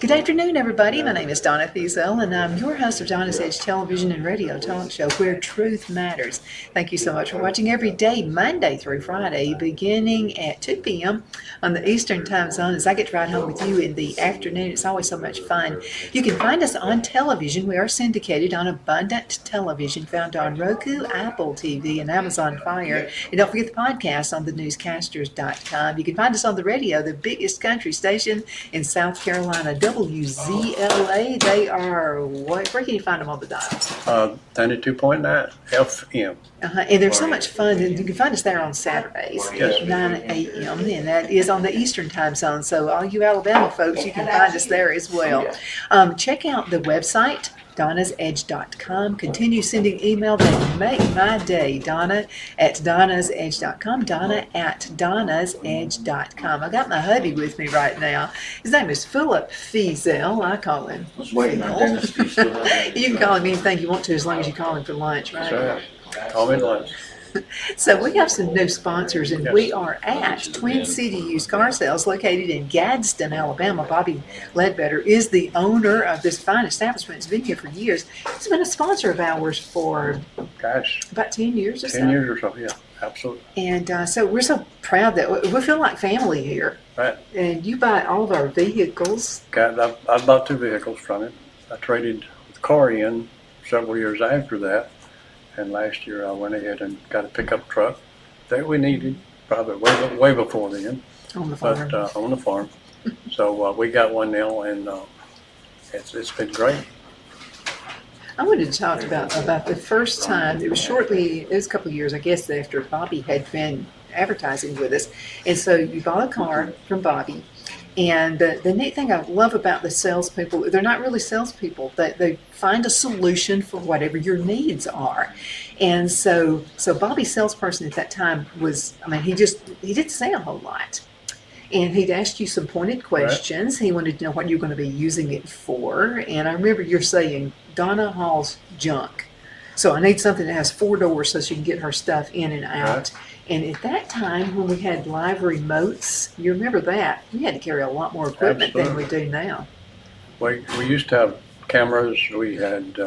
Good afternoon, everybody. My name is Donna, and I'm your host of Donna's Edge television and radio talk show, Where Truth Matters. Thank you so much for watching every day, Monday through Friday, beginning at 2 p.m. on the Eastern Time Zone as I get to ride home with you in the afternoon. It's always so much fun. You can find us on television. We are syndicated on Abundant Television, found on Roku, Apple TV, and Amazon Fire. And don't forget the podcast on thenewscasters.com. You can find us on the radio, the biggest country station in South Carolina, WZLA. They are, where can you find them on the dials? 92.9 FM. And they're so much fun. And you can find us there on Saturdays at 9 a.m. And that is on the Eastern Time Zone. So all you Alabama folks, you can find us there as well. Check out the website, donnasedge.com. Continue sending email that make my day. Donna at donnasedge.com. Donna at donnasedge.com. I got my hubby with me right now. His name is Phillip Fiesel. I call him Phil. You can call him anything you want to as long as you call him for lunch, right? That's right. Call me lunch. So we have some new sponsors, and we are at Twin City Used Car Sales located in Gadsden, Alabama. Bobby Ledbetter is the owner of this fine establishment. It's been here for years. He's been a sponsor of ours for, about 10 years or so. 10 years or so, yeah, absolutely. And so we're so proud that we feel like family here. Right. And you buy all of our vehicles. I bought 2 vehicles from him. I traded the car in several years after that. And last year I went ahead and got a pickup truck that we needed, probably way before then. On the farm. But on the farm. So we got one now, and it's been great. I wanted to talk about the first time. It was a couple of years, I guess, after Bobby had been advertising with us. And so you bought a car from Bobby. And the neat thing I love about the salespeople, they're not really salespeople. They find a solution for whatever your needs are. And so Bobby's salesperson at that time he didn't say a whole lot. And he'd ask you some pointed questions. Right. He wanted to know what you're going to be using it for. And I remember you're saying, Donna hauls junk. So I need something that has 4 doors so she can get her stuff in and out. Right. And at that time, when we had live remotes, you remember that, we had to carry a lot more equipment than we do now. We used to have cameras, we had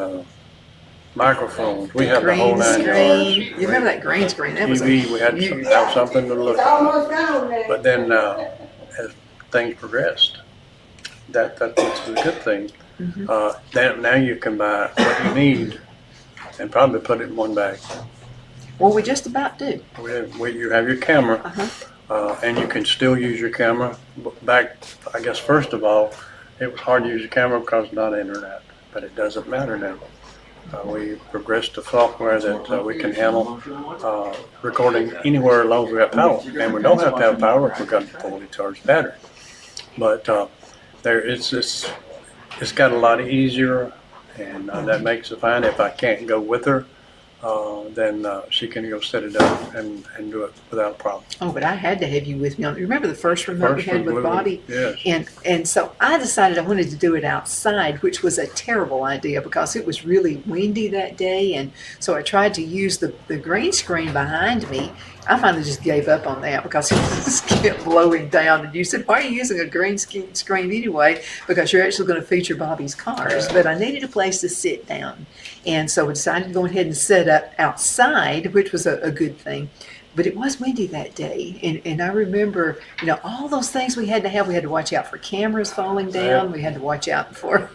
microphones, we had the whole 9 yards. You remember that green screen? That TV, was we had to have something to look at. But then as things progressed, that's a good thing. Mm-hmm. Now you can buy what you need and probably put it in one bag. Well, we just about do. You have your camera, and you can still use your camera. Back, I guess, first of all, it was hard to use your camera because of not internet, but it doesn't matter now. We progressed to software that we can handle recording anywhere as long as we have power. And we don't have to have power if we've got a fully charged battery. But it's got a lot easier, and that makes it fine. If I can't go with her, then she can go set it up and do it without a problem. Oh, but I had to have you with me on. Remember the first remote we had with Bobby? Yes. And so I decided I wanted to do it outside, which was a terrible idea because it was really windy that day. And so I tried to use the green screen behind me. I finally just gave up on that because it just kept blowing down. And you said, why are you using a green screen anyway? Because you're actually going to feature Bobby's cars. But I needed a place to sit down. And so we decided to go ahead and set up outside, which was a good thing. But it was windy that day. And I remember, all those things we had to have. We had to watch out for cameras falling down. We had to watch out for...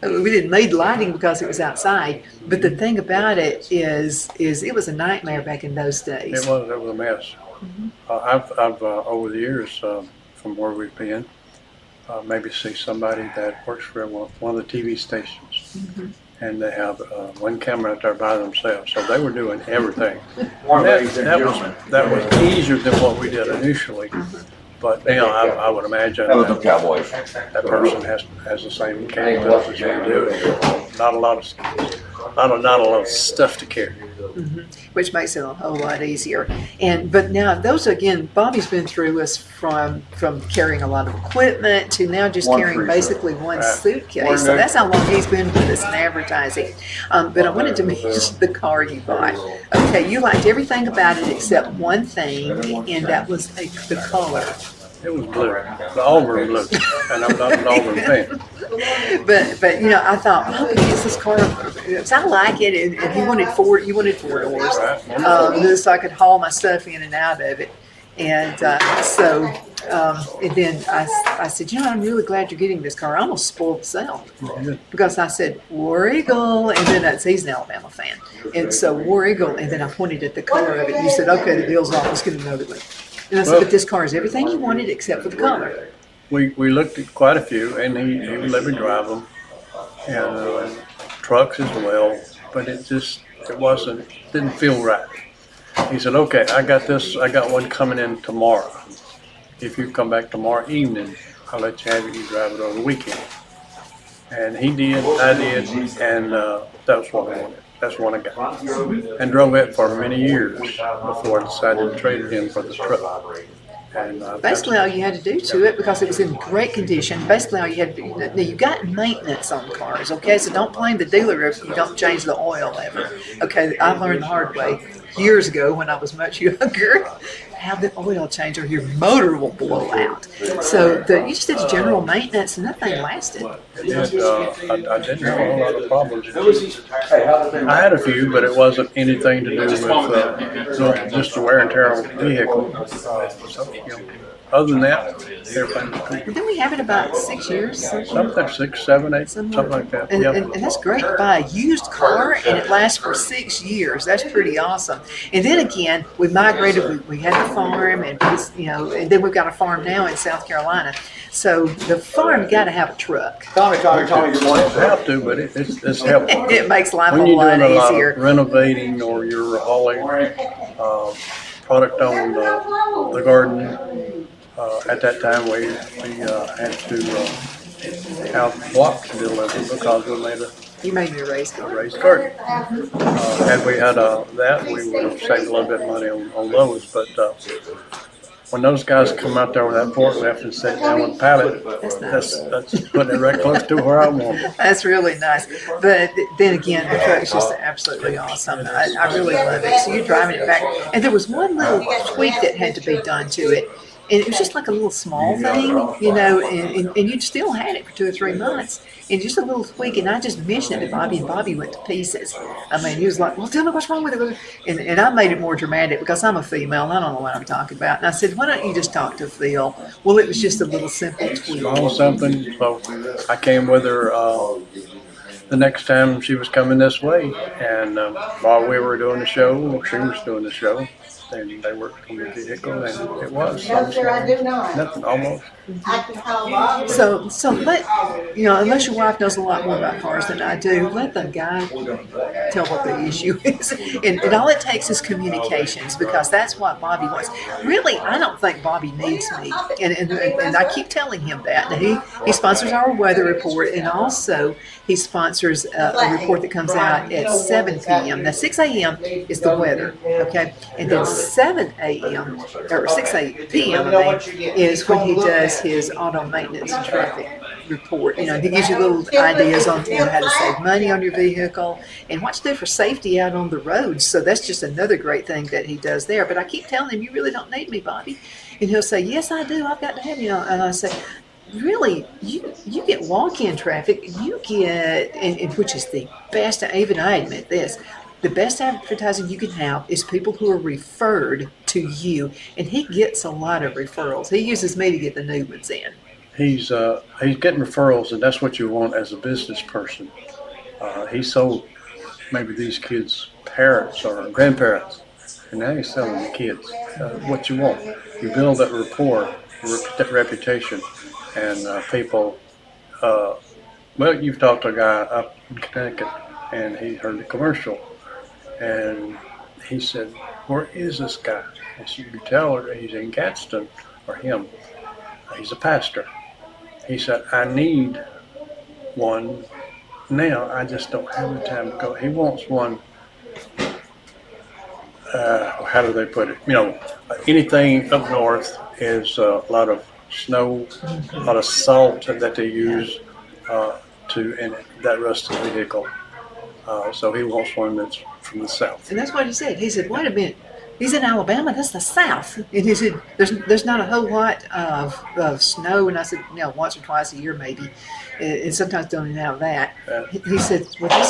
We didn't need lighting because it was outside, but the thing about it is it was a nightmare back in those days. It was a mess. Mm-hmm. I've over the years, from where we've been, maybe see somebody that works for one of the TV stations, mm-hmm. and they have one camera out there by themselves, so they were doing everything. That was easier than what we did initially. Mm-hmm. But, you know, I would imagine That was the that Cowboys. that person has the same capabilities as we do. Not a lot of stuff to carry. Which makes it a whole lot easier. But now those again, Bobby's been through us from carrying a lot of equipment to now just One carrying freezer. basically one Right. suitcase. So that's how long he's been with us in advertising. But I wanted to mention the car you bought. Okay, you liked everything about it except one thing, and that was the color. It was blue, the Auburn blue, and I'm not an Auburn fan. But you know, I thought, oh, but it's this car. So I like it, and you wanted four doors, so I could haul my stuff in and out of it. And and then I said, you know, I'm really glad you're getting this car. I almost spoiled myself because I said War Eagle, and then he's an Alabama fan, and so War Eagle, and then I pointed at the color of it. And you said, okay, the deal's off. Let's get another one. And I said, but this car is everything you wanted except for the color. We looked at quite a few, and he would let me drive them, and trucks as well. But it didn't feel right. He said, "Okay, I got one coming in tomorrow. If you come back tomorrow evening, I'll let you have it. You drive it over the weekend." And he did, I did, and that's what I wanted. That's one I got, and drove it for many years before I decided to trade it in for the truck. And Basically, all you had to do to it, because it was in great condition, basically all you had to do, now you got maintenance on cars, okay? So don't blame the dealer if you don't change the oil ever. Okay, I learned the hard way years ago when I was much younger, how the oil change or your motor will blow out. So you just did general maintenance and that thing lasted. I didn't have a whole lot of problems. I had a few, but it wasn't anything to do with just the wear and tear on the vehicle. So, you know, other than that, everything was good. Didn't we have it about 6 years? Something 6, 7, 8, something like that. And, Yeah. and that's great to buy a used car and it lasts for 6 years. That's pretty awesome. And then again, we migrated. We had the farm, and and then we've got a farm now in South Carolina. So the farm got to have a truck. Tommy, good morning. You have to, but it's helpful. It makes life When a you're lot doing a lot easier. of renovating or you're hauling product on the garden, at that time we had to have blocks delivered because we made You made me a race a car. raised garden. Had we had that, we would have saved a little bit of money on those. But when those guys come out there with that forklift and sit down with a pallet, That's nice. that's putting it right close to where I want it. That's really nice. But then again, the truck's just absolutely awesome. I really love it. So you're driving it back. And there was one little tweak that had to be done to it. And it was just like a little small thing, and you still had it for 2 or 3 months. And just a little tweak, and I just mentioned it to Bobby, and Bobby went to pieces. I mean, he was like, well, tell me what's wrong with it. And I made it more dramatic because I'm a female, and I don't know what I'm talking about. And I said, why don't you just talk to Phil? Well, it was just a little simple tweak. Small something. So I came with her the next time she was coming this way, and while we were doing the show, she was doing the show, and they worked on the vehicle, and it was No, sir, I do not. nothing almost. I can call Bob. So let, unless your wife knows a lot more about cars than I do, let the guy tell what the issue is. And all it takes is communications, because that's what Bobby wants. Really, I don't think Bobby needs me. And I keep telling him that. And he sponsors our weather report, and also he sponsors a report that comes out at 7 p.m. Now, 6 a.m. is the weather, okay? And then 7 a.m. or 6 p.m. is when he does his auto maintenance and traffic report. He gives you little ideas on how to save money on your vehicle and what to do for safety out on the roads. So that's just another great thing that he does there. But I keep telling him, you really don't need me, Bobby. And he'll say, yes, I do. I've got to have you. And I say, really, you get walk-in traffic. You get, and which is the best, even I admit this, the best advertising you can have is people who are referred to you, and he gets a lot of referrals. He uses me to get the new ones in. He's getting referrals, and that's what you want as a business person. He sold maybe these kids' parents or grandparents, and now he's selling the kids. What you want, you build that rapport, that reputation, and people. Well, you've talked to a guy up in Connecticut, and he heard the commercial, and he said, "Where is this guy?" And so you tell her he's in Gadsden. or him. He's a pastor. He said, I need one now. I just don't have the time to go. He wants one, how do they put it? Anything up north is a lot of snow, a lot of salt that they use that rusts the vehicle. So he wants one that's from the south. And that's what he said. He said, wait a minute. He's in Alabama. That's the South. And he said, there's not a whole lot of snow. And I said, once or twice a year maybe. And sometimes don't even have that. He said, well, he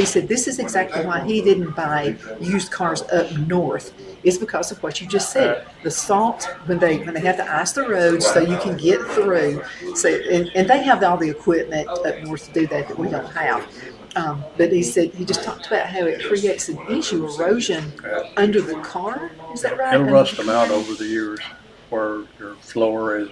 said, this is exactly why he didn't buy used cars up north. It's because of what you just said. The salt, when they have to ice the roads so you can get through. So, and they have all the equipment up north to do that we don't have. But he said, he just talked about how it creates an issue, erosion under the car. Is that right? It'll rust them out over the years where your floor is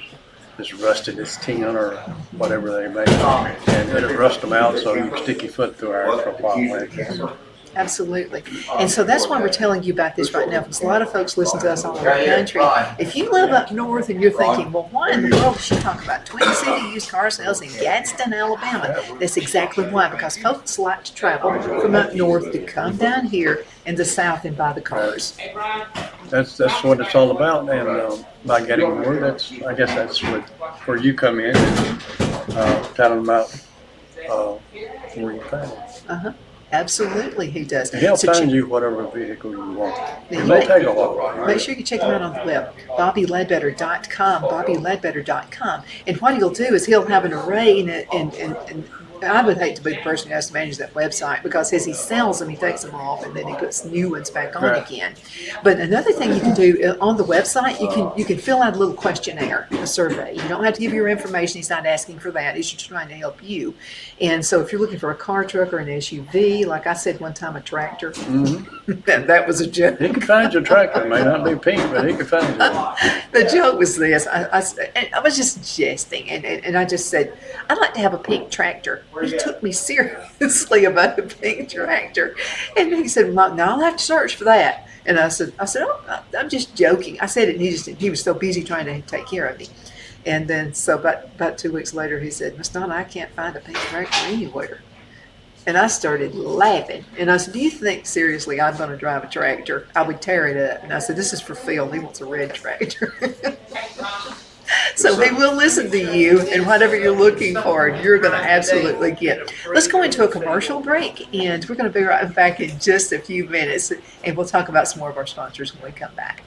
rusted as tin or whatever they make. And it'll rust them out so you can stick your foot through there for a while. Absolutely. And so that's why we're telling you about this right now, because a lot of folks listen to us all over the country. If you live up north and you're thinking, well, why in the world does she talk about Twin City used car sales in Gadsden, Alabama? That's exactly why, because folks like to travel from up north to come down here in the south and buy the cars. That's what it's all about. And by getting the word, I guess that's where you come in and tell them about where you find it. Absolutely, he does. And he'll find you whatever vehicle you want. It may take a while. Make sure you check him out on the web, BobbyLedbetter.com. And what he'll do is he'll have an array, and I would hate to be the person who has to manage that website, because as he sells them, he takes them off and then he puts new ones back on again. But another thing you can do on the website, you can fill out a little questionnaire, a survey. You don't have to give your information. He's not asking for that. He's just trying to help you. And so if you're looking for a car, truck, or an SUV, like I said one time, a tractor, that was a joke. He can find your tractor. It may not be pink, but he can find you. The joke was this. I was just jesting, and I just said, I'd like to have a pink tractor. He took me seriously about a pink tractor. And he said, well, no, I'll have to search for that. And I said, oh, I'm just joking. I said it, and he was so busy trying to take care of me. And then, so about 2 weeks later, he said, Miss Donna, I can't find a pink tractor anywhere. And I started laughing. And I said, do you think seriously I'm going to drive a tractor? I would tear it up. And I said, this is for Phil. He wants a red tractor. So he will listen to you, and whatever you're looking for, you're going to absolutely get. Let's go into a commercial break, and we're going to be right back in just a few minutes, and we'll talk about some more of our sponsors when we come back.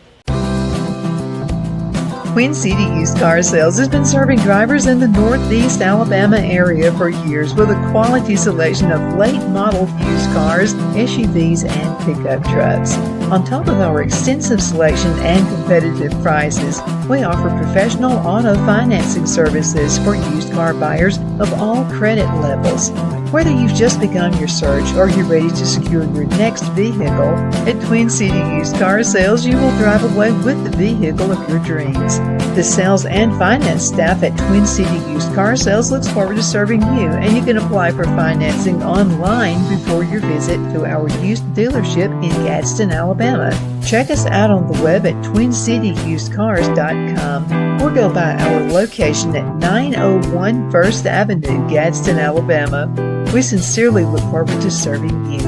Twin City Used Car Sales has been serving drivers in the Northeast Alabama area for years with a quality selection of late model used cars, SUVs, and pickup trucks. On top of our extensive selection and competitive prices, we offer professional auto financing services for used car buyers of all credit levels. Whether you've just begun your search or you're ready to secure your next vehicle, at Twin City Used Car Sales, you will drive away with the vehicle of your dreams. The sales and finance staff at Twin City Used Car Sales looks forward to serving you, and you can apply for financing online before your visit to our used dealership in Gadsden, Alabama. Check us out on the web at twincityusedcars.com or go by our location at 901 First Avenue, Gadsden, Alabama. We sincerely look forward to serving you.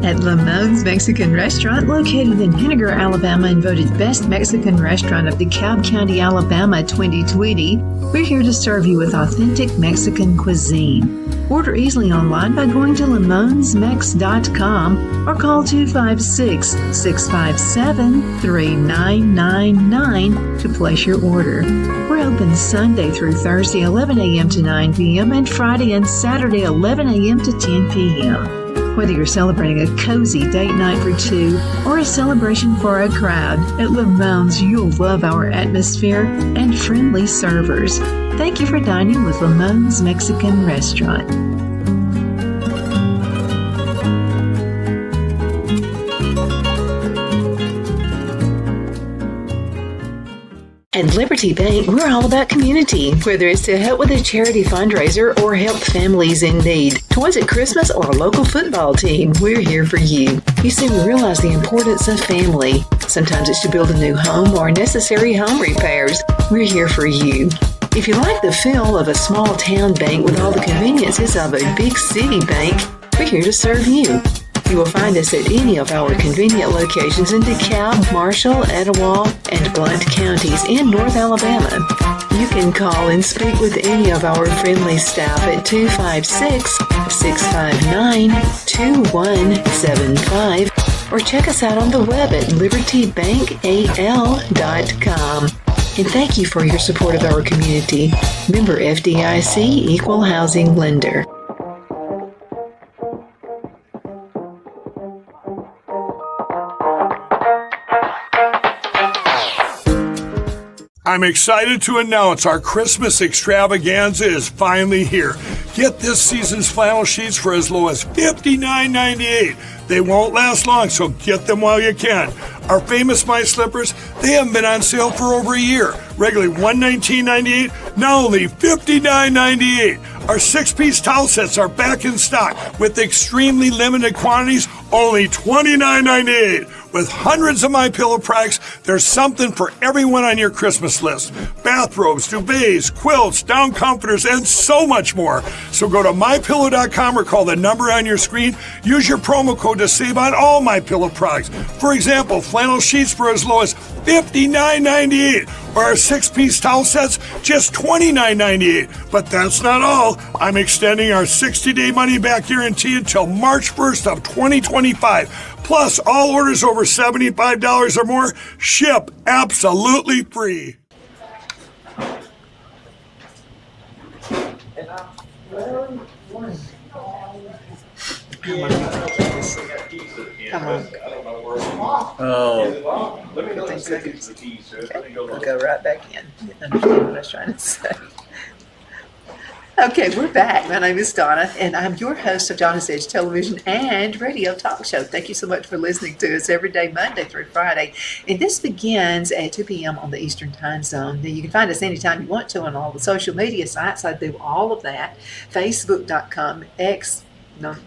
At Lamone's Mexican Restaurant, located in Henniger, Alabama, and voted Best Mexican Restaurant of DeKalb County, Alabama 2020, we're here to serve you with authentic Mexican cuisine. Order easily online by going to lamonsmex.com or call 256-657-3999 to place your order. We're open Sunday through Thursday 11 a.m. to 9 p.m. and Friday and Saturday 11 a.m. to 10 p.m. Whether you're celebrating a cozy date night for two or a celebration for a crowd, at Lamone's you'll love our atmosphere and friendly servers. Thank you for dining with Lamone's Mexican Restaurant. At Liberty Bank, we're all about community, whether it's to help with a charity fundraiser or help families in need. Toys at Christmas or a local football team, we're here for you. You see, we realize the importance of family. Sometimes it's to build a new home or necessary home repairs. We're here for you. If you like the feel of a small town bank with all the conveniences of a big city bank, we're here to serve you. You will find us at any of our convenient locations in DeKalb, Marshall, Etowah, and Blount counties in North Alabama. You can call and speak with any of our friendly staff at 256-659-2175 or check us out on the web at libertybankal.com. And thank you for your support of our community. Member FDIC Equal Housing Lender. I'm excited to announce our Christmas extravaganza is finally here. Get this season's flannel sheets for as low as $59.98. They won't last long, so get them while you can. Our famous My Slippers, they haven't been on sale for over a year. Regularly $119.98, now only $59.98. Our 6-piece towel sets are back in stock with extremely limited quantities, only $29.98. With hundreds of MyPillow products, there's something for everyone on your Christmas list. Bathrobes, duvets, quilts, down comforters, and so much more. So go to MyPillow.com or call the number on your screen. Use your promo code to save on all MyPillow products. For example, flannel sheets for as low as $59.98. Or our 6-piece towel sets, just $29.98. But that's not all. I'm extending our 60-day money-back guarantee until March 1st of 2025. Plus, all orders over $75 or more ship absolutely free. Come on. Oh, 15 seconds. Okay. We'll go right back in. You understand what I was trying to say. Okay, we're back. My name is Donna, and I'm your host of Donna's Edge television and radio talk show. Thank you so much for listening to us every day, Monday through Friday. And this begins at 2 p.m. on the Eastern Time Zone. Now, you can find us anytime you want to on all the social media sites. I do all of that. Facebook.com, it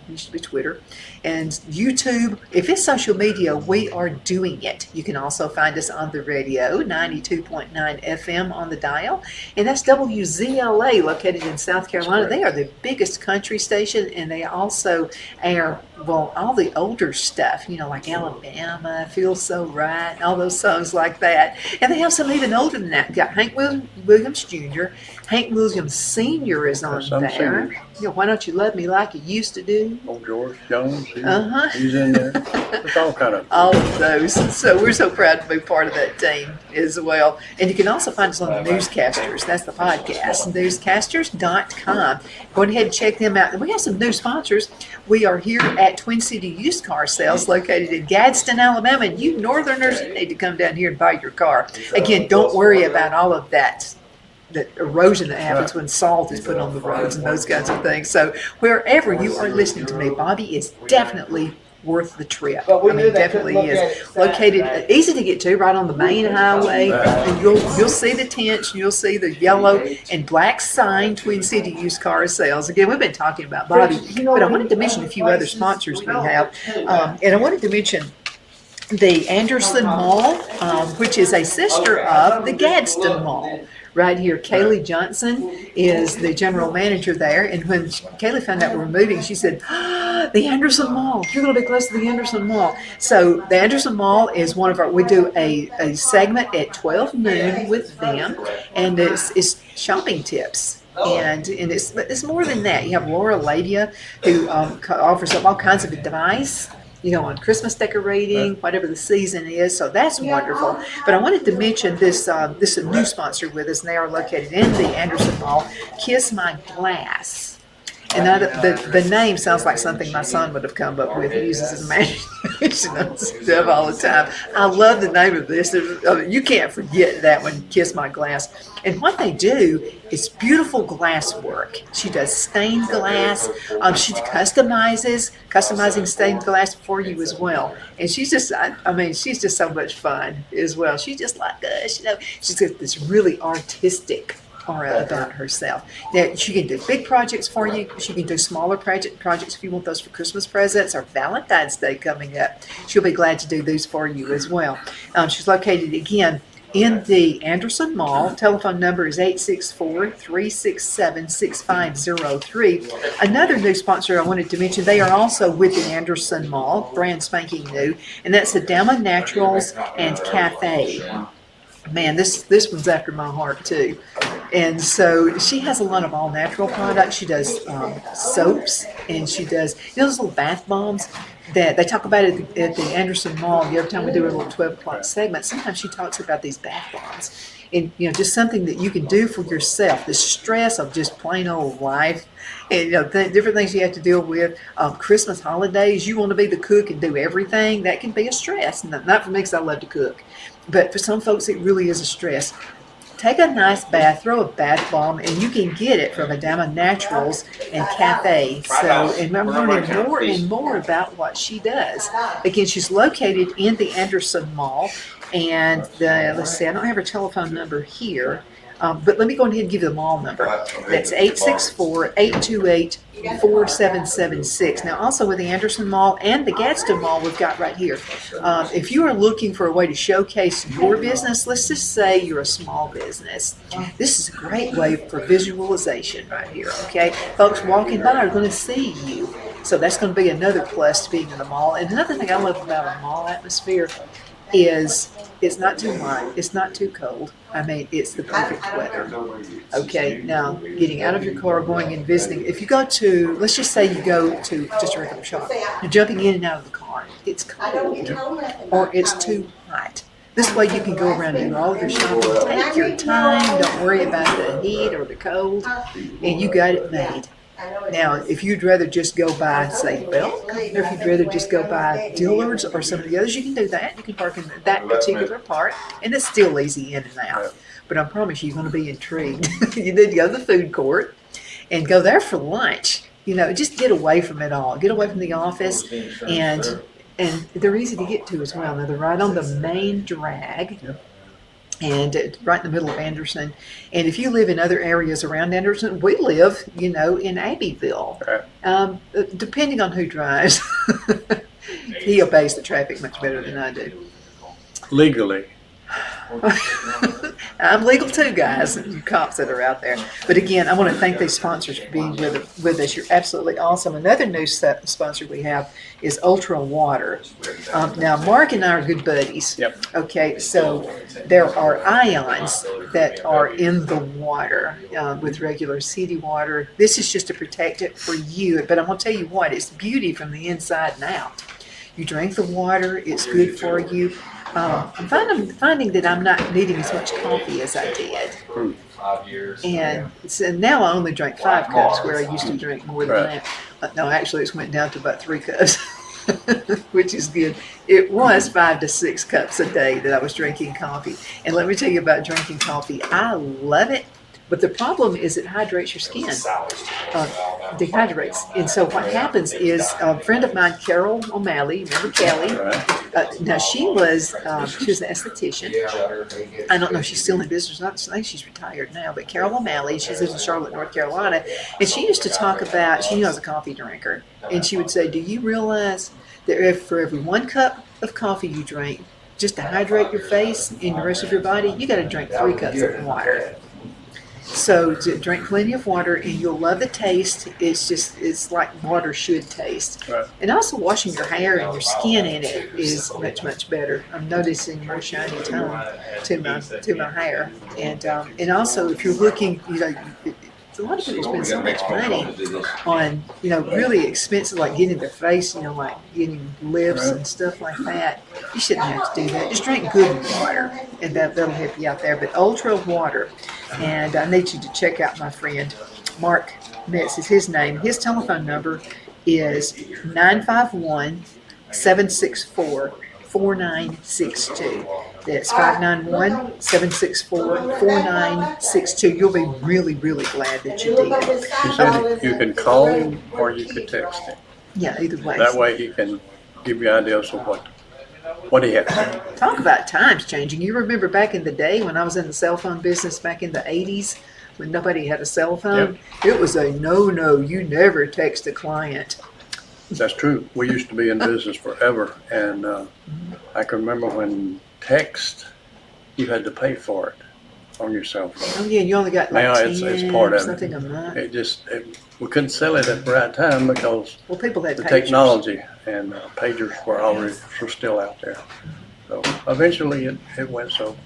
used to be Twitter, and YouTube. If it's social media, we are doing it. You can also find us on the radio, 92.9 FM on the dial, and that's WZLA, located in South Carolina. They are the biggest country station, and they also air, well, all the older stuff, like Alabama, Feels So Right, all those songs like that. And they have some even older than that. Got Hank Williams Jr., Hank Williams Sr. is on some there. singers. Why Don't You Love Me Like You Used to Do? old George Jones, Uh-huh. he's in there. It's all kind of. All of those. So we're so proud to be part of that team as well. And you can also find us on the Newscasters. That's the podcast, newscasters.com. Go ahead and check them out. And we have some new sponsors. We are here at Twin City Used Car Sales, located in Gadsden, Alabama. And you northerners, you need to come down here and buy your car. Again, don't worry about all of that erosion that happens when salt is put on the roads and those kinds of things. So wherever you are listening to me, Bobby is definitely worth the trip. I mean, definitely is. Located, easy to get to, right on the main highway, and you'll see the tents, you'll see the yellow and black sign, Twin City Used Car Sales. Again, we've been talking about Bobby, but I wanted to mention a few other sponsors we have, and I wanted to mention the Anderson Mall, which is a sister of the Gadsden Mall. Right here, Kaylee Johnson is the general manager there. And when Kaylee found out we were moving, she said, the Anderson Mall, you're going to be close to the Anderson Mall. So the Anderson Mall is one of our, we do a segment at 12 noon with them, and it's shopping tips. And it's more than that. You have Laura Ladia, who offers up all kinds of advice, on Christmas decorating, whatever the season is. So that's wonderful. But I wanted to mention this is a new sponsor with us, and they are located in the Anderson Mall, Kiss My Glass. And the name sounds like something my son would have come up with. He uses his imagination and stuff all the time. I love the name of this. You can't forget that one, Kiss My Glass. And what they do is beautiful glass work. She does stained glass. She customizing stained glass for you as well. And she's just, she's just so much fun as well. She's just like us, She's got this really artistic aura about herself. Now, she can do big projects for you. She can do smaller projects if you want those for Christmas presents or Valentine's Day coming up. She'll be glad to do these for you as well. She's located, again, in the Anderson Mall. Telephone number is 864-367-6503. Another new sponsor I wanted to mention, they are also with the Anderson Mall, brand spanking new, and that's the Donna Naturals and Cafe. Man, this one's after my heart too. And so she has a lot of all natural products. She does soaps, and she does those little bath bombs that they talk about at the Anderson Mall. Every time we do a little 12 o'clock segment, sometimes she talks about these bath bombs. And, just something that you can do for yourself, the stress of just plain old life, and, different things you have to deal with. Christmas holidays, you want to be the cook and do everything. That can be a stress. Not for me, because I love to cook. But for some folks, it really is a stress. Take a nice bath, throw a bath bomb, and you can get it from Donna Naturals and Cafe. So, and I'm learning more and more about what she does. Again, she's located in the Anderson Mall, and let's see, I don't have her telephone number here, but let me go ahead and give you the mall number. That's 864-828-4776. Now, also with the Anderson Mall and the Gadsden Mall, we've got right here. If you are looking for a way to showcase your business, let's just say you're a small business. This is a great way for visualization right here, okay? Folks walking by are going to see you. So that's going to be another plus to being in the mall. And another thing I love about a mall atmosphere is it's not too hot, it's not too cold. It's the perfect weather. Okay, now getting out of your car, going and visiting. If you go to, let's just say you go to just a regular shop, you're jumping in and out of the car. It's cold or it's too hot. This way you can go around and do all of your shopping. Take your time, don't worry about the heat or the cold, and you got it made. Now, if you'd rather just go by, say, Belk, or if you'd rather just go by Dillard's or some of the others, you can do that. You can park in that particular part, and it's still easy in and out. But I promise you're going to be intrigued. You need to go to the food court and go there for lunch. Just get away from it all. Get away from the office, and they're easy to get to as well. Now, they're right on the main drag. And right in the middle of Anderson. And if you live in other areas around Anderson, we live, in Abbeville. Depending on who drives. He obeys the traffic much better than I do. Legally. I'm legal too, guys, you cops that are out there. But again, I want to thank these sponsors for being with us. You're absolutely awesome. Another new sponsor we have is Ultra Water. Now, Mark and I are good buddies. Yep. Okay, so there are ions that are in the water with regular city water. This is just to protect it for you. But I'm going to tell you what, it's beauty from the inside and out. You drink the water, it's good for you. I'm finding that I'm not needing as much coffee as I did. And so now I only drink 5 cups where I used to drink more than that. No, actually it's went down to about 3 cups, which is good. It was 5 to 6 cups a day that I was drinking coffee. And let me tell you about drinking coffee. I love it. But the problem is it hydrates your skin, dehydrates. And so what happens is a friend of mine, Carol O'Malley, remember Kelly? Now she was an esthetician. I don't know if she's still in business or not. I think she's retired now. But Carol O'Malley, she lives in Charlotte, North Carolina. And she used to talk about, she was a coffee drinker. And she would say, do you realize that for every 1 cup of coffee you drink, just to hydrate your face and the rest of your body, you got to drink 3 cups of water. So to drink plenty of water, and you'll love the taste. It's like water should taste. Right. And also washing your hair and your skin in it is much, much better. I'm noticing more shiny tone to my hair. And also if you're looking, a lot of people spend so much money on, really expensive, like getting their face, like getting lips and stuff like that. You shouldn't have to do that. Just drink good water, and that'll help you out there. But Ultra Water, and I need you to check out my friend Mark Metz is his name. His telephone number is 951-764-4962. That's 591-764-4962. You'll be really, really glad that you did. He said you can call him or you could text him. Yeah, either way. That way he can give you ideas of what he has. Talk about times changing. You remember back in the day when I was in the cell phone business back in the 80s when nobody had a cell phone? Yep. It was a no-no. You never text a client. That's true. We used to be in business forever, and I can remember when text, you had to pay for it on your cell phone. Oh, yeah, you only got like Now 10 it's part of something it. a month. We couldn't sell it at the right time because Well, people had the pagers. technology and pagers were still out there. So eventually it went so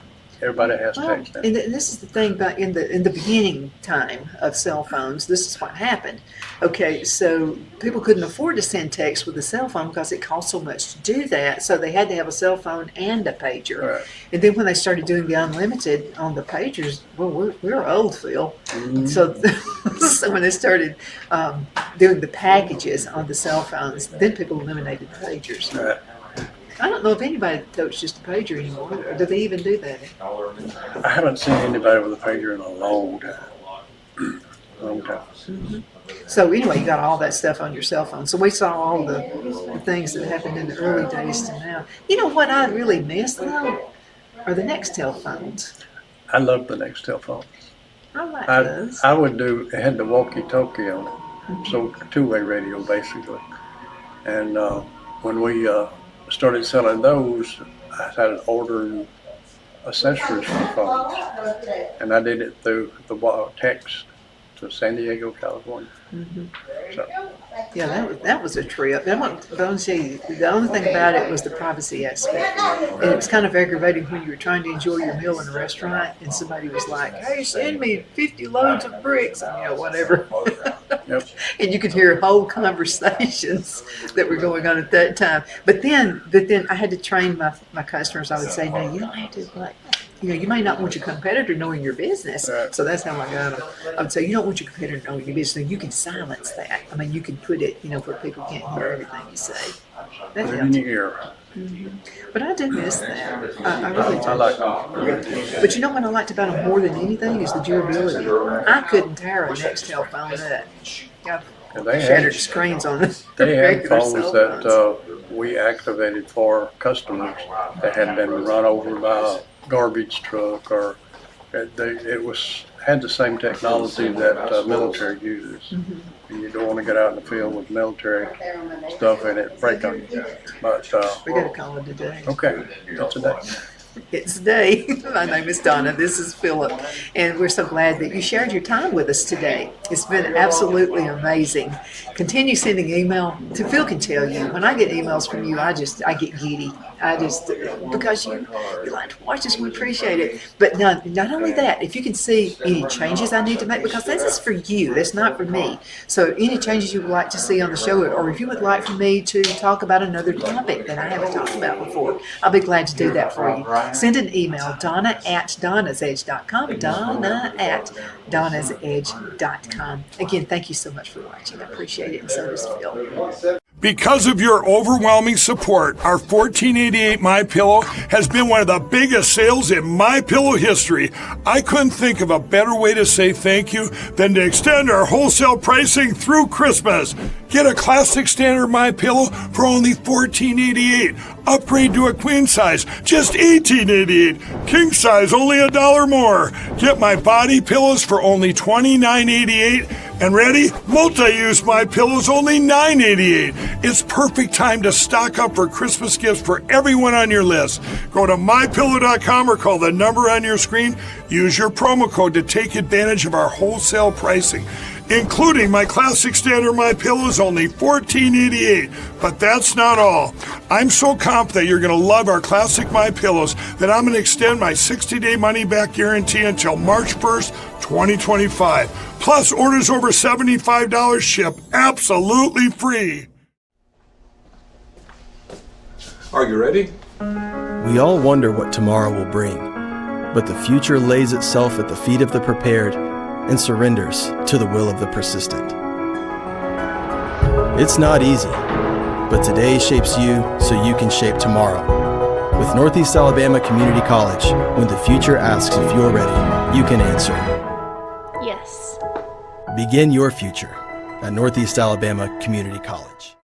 everybody has Well, text now. and this is the thing about in the beginning time of cell phones. This is what happened. Okay, so people couldn't afford to send text with a cell phone because it cost so much to do that. So they had to have a cell phone and a pager. Right. And then when they started doing the unlimited on the pagers, well, we're old, Phil. So, so when they started doing the packages on the cell phones, then people eliminated the pagers. Right. I don't know if anybody totes just a pager anymore, or do they even do that? I haven't seen anybody with a pager in a long time. So anyway, you got all that stuff on your cell phone. So we saw all the things that happened in the early days to now. You know what I really miss though? Are the Nextel phones. I love the Nextel phone. I like those. I would do, it had the walkie-talkie on it, so two-way radio basically. And when we started selling those, I started ordering accessories for phones. And I did it through the text to San Diego, California. So, Yeah, that was a trip. The only thing about it was the privacy aspect. And it was kind of aggravating when you were trying to enjoy your meal in a restaurant and somebody was like, hey, send me 50 loads of bricks, and whatever. yep. And you could hear whole conversations that were going on at that time. But then I had to train my customers. I would say, no, you don't have to, you may not want your competitor knowing your business. Right. So that's how I got them. I would say, you don't want your competitor knowing your business. So you can silence that. I mean, you can put it, where people can't hear everything you say. That Put it in helps. your ear. But I do miss that. I really do. I like them. But you know what I liked about them more than anything is the durability. I couldn't tear a Nextel phone up. I've And they shattered had, screens on it. they had regular phones cell that phones. we activated for customers that had been run over by a garbage truck or had the same technology that military uses. And you don't want to get out in the field with military stuff and it break on you. But We got to call it a day. okay, that's a day. It's day. My name is Donna. This is Phillip. And we're so glad that you shared your time with us today. It's been absolutely amazing. Continue sending email. Phil can tell you, when I get emails from you, I get giddy. Because you like to watch us, we appreciate it. But not only that, if you can see any changes I need to make, because this is for you, that's not for me. So any changes you would like to see on the show, or if you would like for me to talk about another topic that I haven't talked about before, I'll be glad to do that for you. Send an email, Donna@donnasedge.com, Donna@donnasedge.com. Again, thank you so much for watching. I appreciate it, and so does Phil. Because of your overwhelming support, our $14.88 MyPillow has been one of the biggest sales in MyPillow history. I couldn't think of a better way to say thank you than to extend our wholesale pricing through Christmas. Get a classic standard MyPillow for only $14.88. Upgrade to a queen size, just $18.88. King size, only $1 more. Get my body pillows for only $29.88. And ready? Multi-use MyPillows, only $9.88. It's perfect time to stock up for Christmas gifts for everyone on your list. Go to MyPillow.com or call the number on your screen. Use your promo code to take advantage of our wholesale pricing. Including my classic standard MyPillows, only $14.88. But that's not all. I'm so confident you're going to love our classic MyPillows that I'm going to extend my 60-day money-back guarantee until March 1st, 2025. Plus, orders over $75 ship absolutely free. Are you ready? We all wonder what tomorrow will bring, but the future lays itself at the feet of the prepared, and surrenders to the will of the persistent. It's not easy, but today shapes you so you can shape tomorrow. With Northeast Alabama Community College, when the future asks if you're ready, you can answer. Yes. Begin your future at Northeast Alabama Community College.